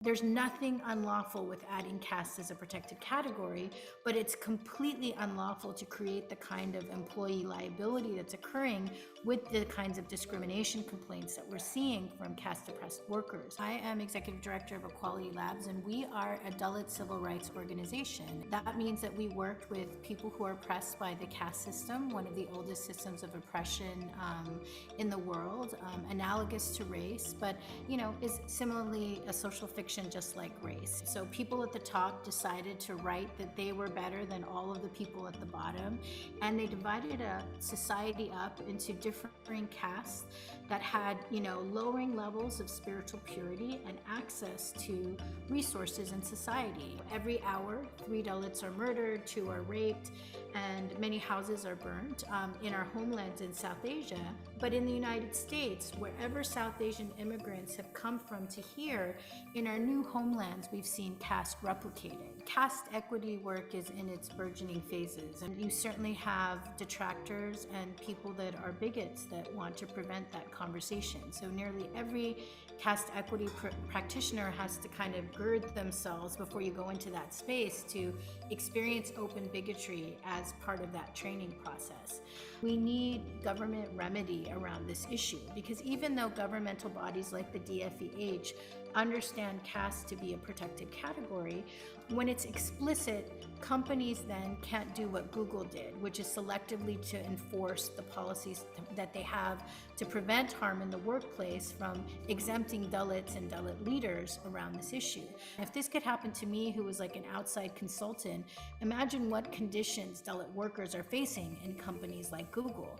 There's nothing unlawful with adding caste as a protected category, but it's completely unlawful to create the kind of employee liability that's occurring with the kinds of discrimination complaints that we're seeing from caste-oppressed workers. I am Executive Director of Equality Labs, and we are a Dalit civil rights organization. That means that we worked with people who are oppressed by the caste system, one of the oldest systems of oppression in the world, analogous to race, but is similarly a social fiction just like race. So people at the top decided to write that they were better than all of the people at the bottom, and they divided a society up into differing castes that had, lowering levels of spiritual purity and access to resources in society. Every hour, 3 Dalits are murdered, 2 are raped, and many houses are burned in our homelands in South Asia. But in the United States, wherever South Asian immigrants have come from to here, in our new homelands, we've seen caste replicated. Caste equity work is in its burgeoning phases, and you certainly have detractors and people that are bigots that want to prevent that conversation. So nearly every caste equity practitioner has to kind of gird themselves before you go into that space to experience open bigotry as part of that training process. We need government remedy around this issue, because even though governmental bodies like the DFEH understand caste to be a protected category, when it's explicit, companies then can't do what Google did, which is selectively to enforce the policies that they have to prevent harm in the workplace from exempting Dalits and Dalit leaders around this issue. If this could happen to me, who was like an outside consultant, imagine what conditions Dalit workers are facing in companies like Google.